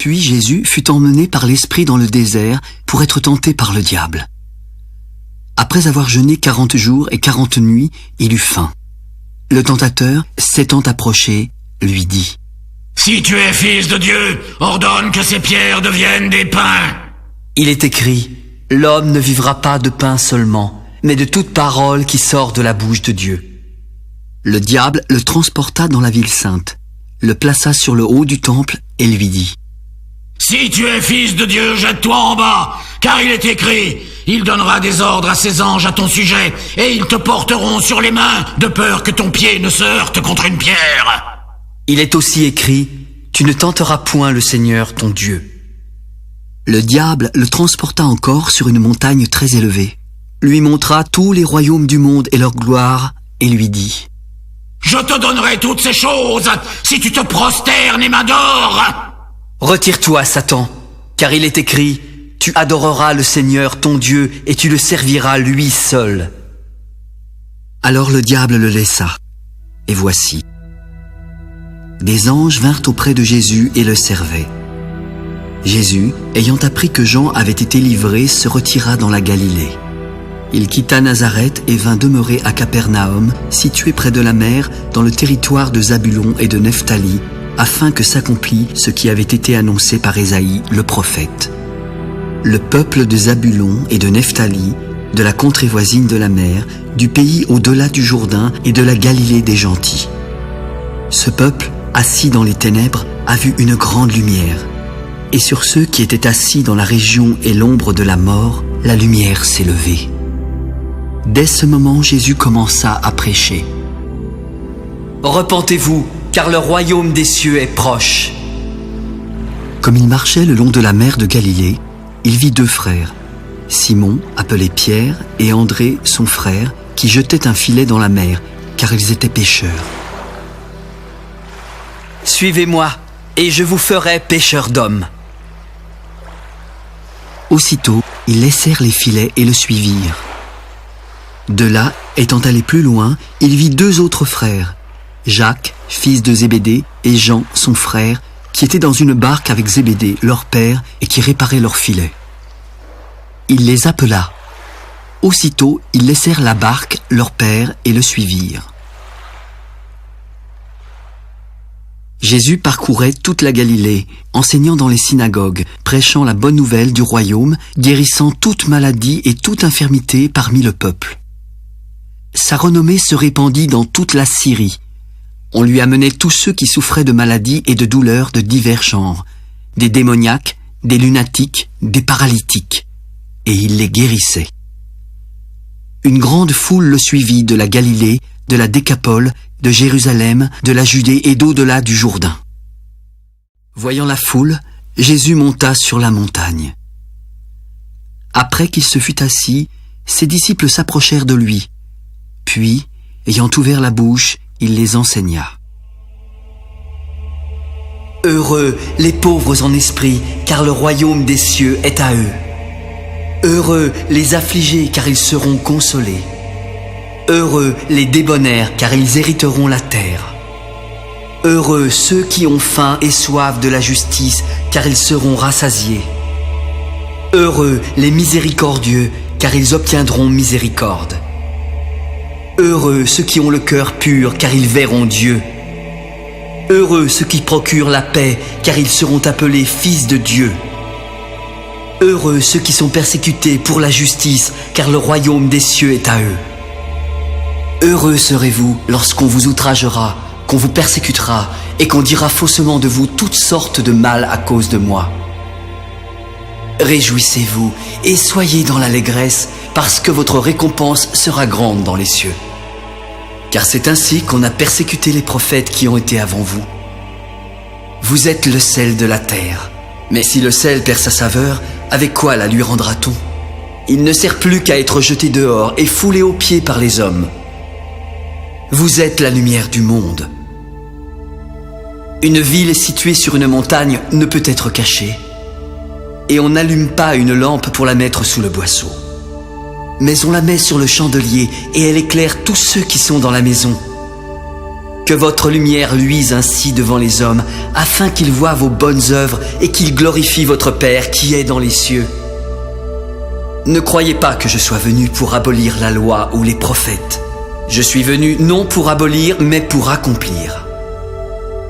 Puis Jésus fut emmené par l'Esprit dans le désert pour être tenté par le diable. Après avoir jeûné 40 jours et 40 nuits, il eut faim. Le tentateur, s'étant approché, lui dit : « Si tu es fils de Dieu, ordonne que ces pierres deviennent des pains. » Il est écrit : « L'homme ne vivra pas de pain seulement, mais de toute parole qui sort de la bouche de Dieu. » Le diable le transporta dans la ville sainte, le plaça sur le haut du temple et lui dit : « Si tu es fils de Dieu, jette-toi en bas, car il est écrit : il donnera des ordres à ses anges à ton sujet, et ils te porteront sur les mains, de peur que ton pied ne se heurte contre une pierre. » Il est aussi écrit : « Tu ne tenteras point le Seigneur ton Dieu. » Le diable le transporta encore sur une montagne très élevée, lui montra tous les royaumes du monde et leur gloire, et lui dit : « Je te donnerai toutes ces choses, si tu te prosternes et m'adores. » Retire-toi, Satan, car il est écrit : tu adoreras le Seigneur ton Dieu et tu le serviras lui seul. Alors le diable le laissa, et voici, des anges vinrent auprès de Jésus et le servaient. Jésus, ayant appris que Jean avait été livré, se retira dans la Galilée. Il quitta Nazareth et vint demeurer à Capernaum, situé près de la mer, dans le territoire de Zabulon et de Nephtali, afin que s'accomplît ce qui avait été annoncé par Ésaïe, le prophète. Le peuple de Zabulon et de Nephtali, de la contrée voisine de la mer, du pays au-delà du Jourdain et de la Galilée des gentils. Ce peuple, assis dans les ténèbres, a vu une grande lumière. Et sur ceux qui étaient assis dans la région et l'ombre de la mort, la lumière s'est levée. Dès ce moment, Jésus commença à prêcher. « Repentez-vous, car le royaume des cieux est proche. » Comme il marchait le long de la mer de Galilée, il vit deux frères, Simon, appelé Pierre, et André, son frère, qui jetaient un filet dans la mer, car ils étaient pêcheurs. « Suivez-moi, et je vous ferai pêcheurs d'hommes. » Aussitôt, ils laissèrent les filets et le suivirent. De là, étant allé plus loin, il vit deux autres frères, Jacques, fils de Zébédée, et Jean, son frère, qui étaient dans une barque avec Zébédée, leur père, et qui réparaient leurs filets. Il les appela. Aussitôt, ils laissèrent la barque, leur père, et le suivirent. Jésus parcourait toute la Galilée, enseignant dans les synagogues, prêchant la bonne nouvelle du royaume, guérissant toute maladie et toute infirmité parmi le peuple. Sa renommée se répandit dans toute la Syrie. On lui amenait tous ceux qui souffraient de maladies et de douleurs de divers genres, des démoniaques, des lunatiques, des paralytiques, et il les guérissait. Une grande foule le suivit de la Galilée, de la Décapole, de Jérusalem, de la Judée et d'au-delà du Jourdain. Voyant la foule, Jésus monta sur la montagne. Après qu'il se fut assis, ses disciples s'approchèrent de lui. Puis, ayant ouvert la bouche, il les enseigna. « Heureux les pauvres en esprit, car le royaume des cieux est à eux. Heureux les affligés, car ils seront consolés. Heureux les débonnaires, car ils hériteront la terre. Heureux ceux qui ont faim et soif de la justice, car ils seront rassasiés. Heureux les miséricordieux, car ils obtiendront miséricorde. Heureux ceux qui ont le cœur pur, car ils verront Dieu. Heureux ceux qui procurent la paix, car ils seront appelés fils de Dieu. Heureux ceux qui sont persécutés pour la justice, car le royaume des cieux est à eux. Heureux serez-vous lorsqu'on vous outragera, qu'on vous persécutera et qu'on dira faussement de vous toutes sortes de mal à cause de moi. Réjouissez-vous et soyez dans l'allégresse, parce que votre récompense sera grande dans les cieux. Car c'est ainsi qu'on a persécuté les prophètes qui ont été avant vous. Vous êtes le sel de la terre. Mais si le sel perd sa saveur, avec quoi la lui rendra-t-on? Il ne sert plus qu'à être jeté dehors et foulé aux pieds par les hommes. Vous êtes la lumière du monde. Une ville située sur une montagne ne peut être cachée, et on n'allume pas une lampe pour la mettre sous le boisseau. Mais on la met sur le chandelier et elle éclaire tous ceux qui sont dans la maison. Que votre lumière luise ainsi devant les hommes, afin qu'ils voient vos bonnes œuvres et qu'ils glorifient votre Père qui est dans les cieux. Ne croyez pas que je sois venu pour abolir la loi ou les prophètes. Je suis venu non pour abolir, mais pour accomplir.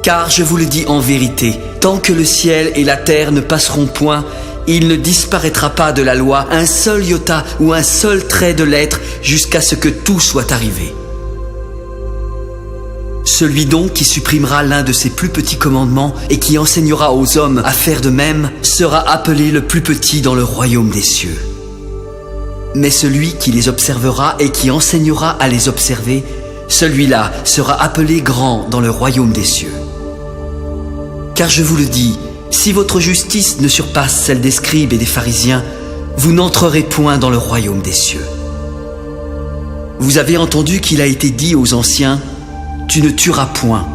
Car je vous le dis en vérité, tant que le ciel et la terre ne passeront point, il ne disparaîtra pas de la loi un seul iota ou un seul trait de lettre jusqu'à ce que tout soit arrivé. Celui donc qui supprimera l'un de ces plus petits commandements et qui enseignera aux hommes à faire de même sera appelé le plus petit dans le royaume des cieux. Mais celui qui les observera et qui enseignera à les observer, celui-là sera appelé grand dans le royaume des cieux. Car je vous le dis, si votre justice ne surpasse celle des scribes et des pharisiens, vous n'entrerez point dans le royaume des cieux. Vous avez entendu qu'il a été dit aux anciens, « Tu ne tueras point ».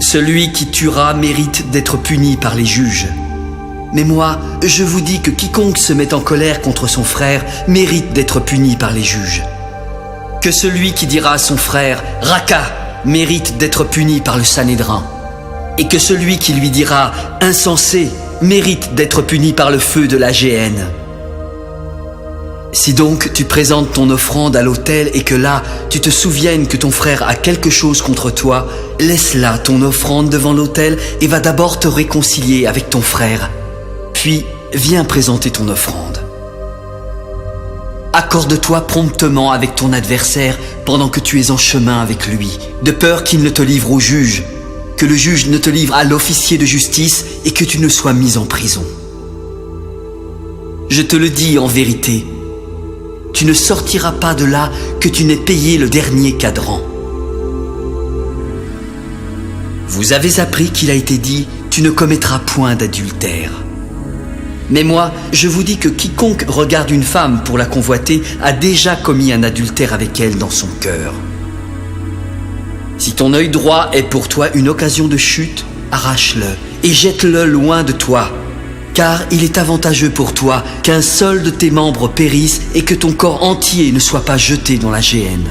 Celui qui tuera mérite d'être puni par les juges. Mais moi, je vous dis que quiconque se met en colère contre son frère mérite d'être puni par les juges. Que celui qui dira à son frère « Raka » mérite d'être puni par le Sanhédrin. Et que celui qui lui dira « Insensé » mérite d'être puni par le feu de la géhenne. Si donc tu présentes ton offrande à l'autel et que là, tu te souviennes que ton frère a quelque chose contre toi, laisse là ton offrande devant l'autel et va d'abord te réconcilier avec ton frère. Puis, viens présenter ton offrande. Accorde-toi promptement avec ton adversaire pendant que tu es en chemin avec lui, de peur qu'il ne te livre au juge, que le juge ne te livre à l'officier de justice et que tu ne sois mis en prison. Je te le dis en vérité, tu ne sortiras pas de là que tu n'aies payé le dernier cadran. Vous avez appris qu'il a été dit « Tu ne commettras point d'adultère ». Mais moi, je vous dis que quiconque regarde une femme pour la convoiter a déjà commis un adultère avec elle dans son cœur. Si ton œil droit est pour toi une occasion de chute, arrache-le et jette-le loin de toi. Car il est avantageux pour toi qu'un seul de tes membres périsse et que ton corps entier ne soit pas jeté dans la géhenne.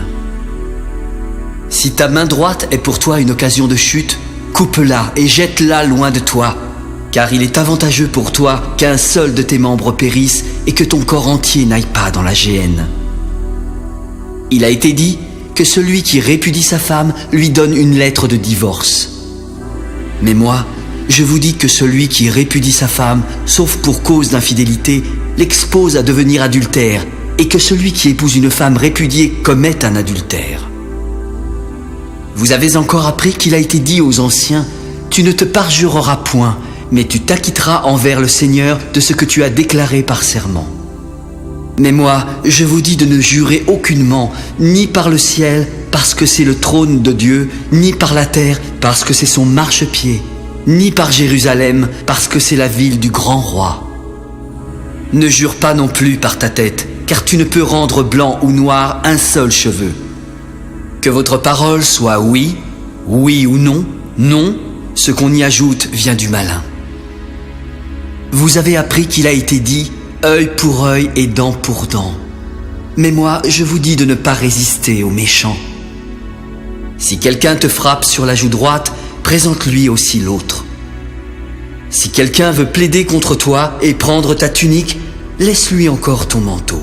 Si ta main droite est pour toi une occasion de chute, coupe-la et jette-la loin de toi. Car il est avantageux pour toi qu'un seul de tes membres périsse et que ton corps entier n'aille pas dans la géhenne. Il a été dit que celui qui répudie sa femme lui donne une lettre de divorce. Mais moi, je vous dis que celui qui répudie sa femme, sauf pour cause d'infidélité, l'expose à devenir adultère, et que celui qui épouse une femme répudiée commet un adultère. Vous avez encore appris qu'il a été dit aux anciens, « Tu ne te parjureras point, mais tu t'acquitteras envers le Seigneur de ce que tu as déclaré par serment. » Mais moi, je vous dis de ne jurer aucunement, ni par le ciel, parce que c'est le trône de Dieu, ni par la terre, parce que c'est son marchepied, ni par Jérusalem, parce que c'est la ville du grand roi. Ne jure pas non plus par ta tête, car tu ne peux rendre blanc ou noir un seul cheveu. Que votre parole soit oui, oui ou non, non, ce qu'on y ajoute vient du malin. Vous avez appris qu'il a été dit « œil pour œil et dent pour dent ». Mais moi, je vous dis de ne pas résister aux méchants. Si quelqu'un te frappe sur la joue droite, présente-lui aussi l'autre. Si quelqu'un veut plaider contre toi et prendre ta tunique, laisse-lui encore ton manteau.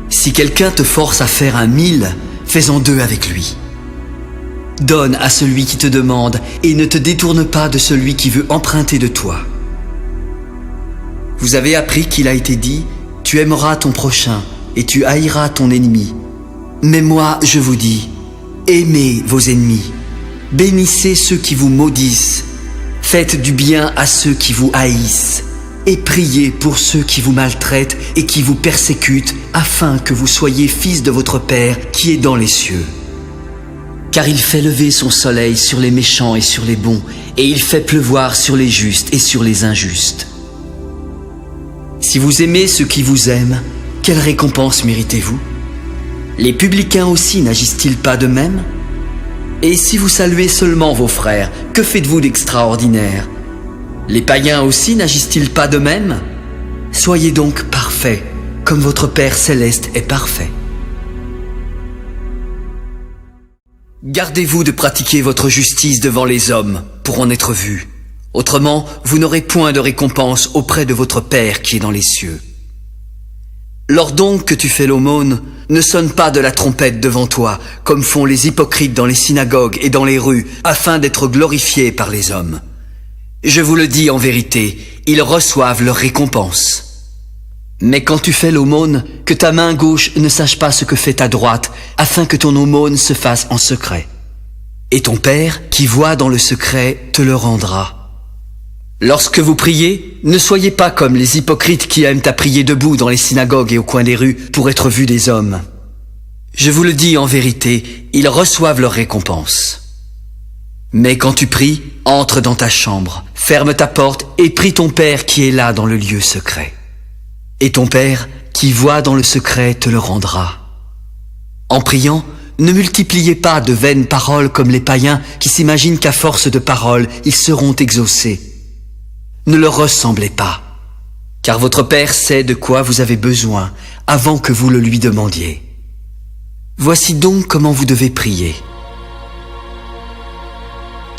Si quelqu'un te force à faire 1 000, fais-en 2 avec lui. Donne à celui qui te demande et ne te détourne pas de celui qui veut emprunter de toi. Vous avez appris qu'il a été dit « Tu aimeras ton prochain et tu haïras ton ennemi ». Mais moi, je vous dis, aimez vos ennemis, bénissez ceux qui vous maudissent, faites du bien à ceux qui vous haïssent et priez pour ceux qui vous maltraitent et qui vous persécutent afin que vous soyez fils de votre Père qui est dans les cieux. Car il fait lever son soleil sur les méchants et sur les bons, et il fait pleuvoir sur les justes et sur les injustes. Si vous aimez ceux qui vous aiment, quelle récompense méritez-vous? Les publicains aussi n'agissent-ils pas de même? Et si vous saluez seulement vos frères, que faites-vous d'extraordinaire? Les païens aussi n'agissent-ils pas de même? Soyez donc parfaits, comme votre Père céleste est parfait. Gardez-vous de pratiquer votre justice devant les hommes, pour en être vus. Autrement, vous n'aurez point de récompense auprès de votre Père qui est dans les cieux. Lors donc que tu fais l'aumône, ne sonne pas de la trompette devant toi, comme font les hypocrites dans les synagogues et dans les rues, afin d'être glorifiés par les hommes. Je vous le dis en vérité, ils reçoivent leur récompense. Mais quand tu fais l'aumône, que ta main gauche ne sache pas ce que fait ta droite, afin que ton aumône se fasse en secret. Et ton Père, qui voit dans le secret, te le rendra. Lorsque vous priez, ne soyez pas comme les hypocrites qui aiment à prier debout dans les synagogues et au coin des rues pour être vus des hommes. Je vous le dis en vérité, ils reçoivent leur récompense. Mais quand tu pries, entre dans ta chambre, ferme ta porte et prie ton Père qui est là dans le lieu secret. Et ton Père, qui voit dans le secret, te le rendra. En priant, ne multipliez pas de vaines paroles comme les païens qui s'imaginent qu'à force de paroles, ils seront exaucés. Ne leur ressemblez pas, car votre Père sait de quoi vous avez besoin avant que vous le lui demandiez. Voici donc comment vous devez prier.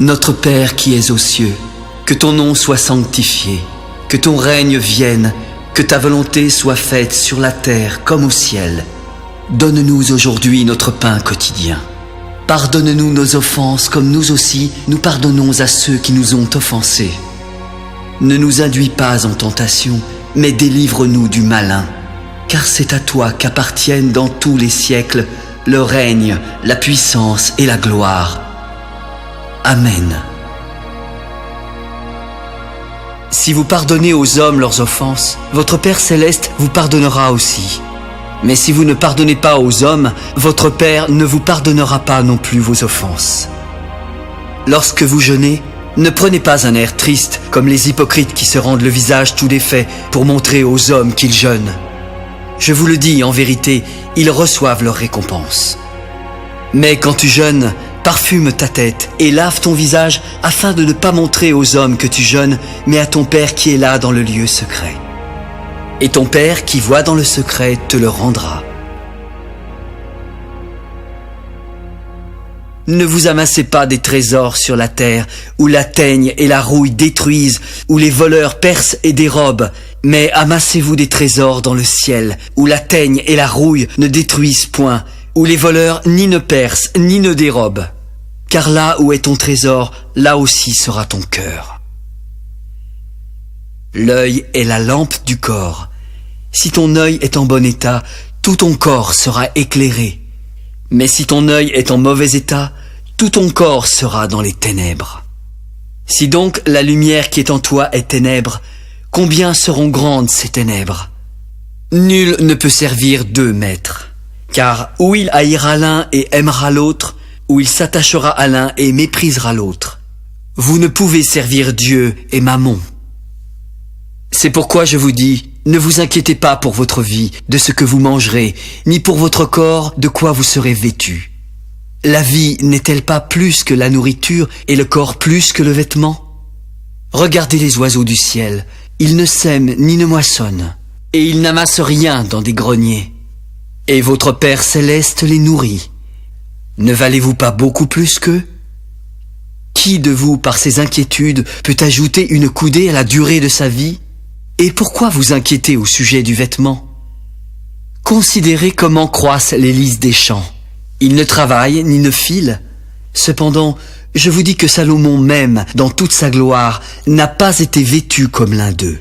Notre Père qui es aux cieux, que ton nom soit sanctifié, que ton règne vienne, que ta volonté soit faite sur la terre comme au ciel. Donne-nous aujourd'hui notre pain quotidien. Pardonne-nous nos offenses comme nous aussi nous pardonnons à ceux qui nous ont offensés. Ne nous induis pas en tentation, mais délivre-nous du malin. Car c'est à toi qu'appartiennent dans tous les siècles le règne, la puissance et la gloire. Amen. Si vous pardonnez aux hommes leurs offenses, votre Père céleste vous pardonnera aussi. Mais si vous ne pardonnez pas aux hommes, votre Père ne vous pardonnera pas non plus vos offenses. Lorsque vous jeûnez, ne prenez pas un air triste comme les hypocrites qui se rendent le visage tout défait pour montrer aux hommes qu'ils jeûnent. Je vous le dis en vérité, ils reçoivent leur récompense. Mais quand tu jeûnes, parfume ta tête et lave ton visage afin de ne pas montrer aux hommes que tu jeûnes, mais à ton Père qui est là dans le lieu secret. Et ton Père qui voit dans le secret te le rendra. Ne vous amassez pas des trésors sur la terre, où la teigne et la rouille détruisent, où les voleurs percent et dérobent, mais amassez-vous des trésors dans le ciel, où la teigne et la rouille ne détruisent point, où les voleurs ni ne percent ni ne dérobent. Car là où est ton trésor, là aussi sera ton cœur. L'œil est la lampe du corps. Si ton œil est en bon état, tout ton corps sera éclairé. Mais si ton œil est en mauvais état, tout ton corps sera dans les ténèbres. Si donc la lumière qui est en toi est ténèbre, combien seront grandes ces ténèbres? Nul ne peut servir deux maîtres, car ou il haïra l'un et aimera l'autre, ou il s'attachera à l'un et méprisera l'autre. Vous ne pouvez servir Dieu et Mammon. C'est pourquoi je vous dis, ne vous inquiétez pas pour votre vie, de ce que vous mangerez, ni pour votre corps, de quoi vous serez vêtus. La vie n'est-elle pas plus que la nourriture et le corps plus que le vêtement? Regardez les oiseaux du ciel, ils ne sèment ni ne moissonnent, et ils n'amassent rien dans des greniers. Et votre Père céleste les nourrit. Ne valez-vous pas beaucoup plus qu'eux? Qui de vous, par ses inquiétudes, peut ajouter une coudée à la durée de sa vie? Et pourquoi vous inquiétez au sujet du vêtement? Considérez comment croissent les lys des champs. Ils ne travaillent ni ne filent. Cependant, je vous dis que Salomon même, dans toute sa gloire, n'a pas été vêtu comme l'un d'eux.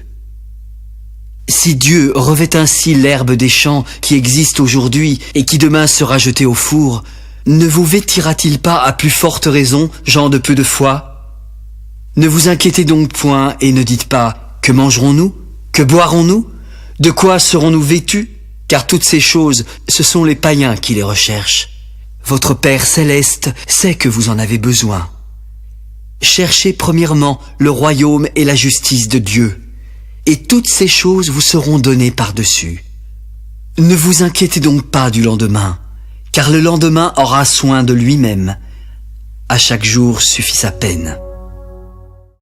Si Dieu revêt ainsi l'herbe des champs qui existe aujourd'hui et qui demain sera jetée au four, ne vous vêtira-t-il pas à plus forte raison, gens de peu de foi? Ne vous inquiétez donc point et ne dites pas « Que mangerons-nous ? Que boirons-nous ? De quoi serons-nous vêtus ? » Car toutes ces choses, ce sont les païens qui les recherchent. Votre Père céleste sait que vous en avez besoin. Cherchez premièrement le royaume et la justice de Dieu, et toutes ces choses vous seront données par-dessus. Ne vous inquiétez donc pas du lendemain, car le lendemain aura soin de lui-même. À chaque jour suffit sa peine.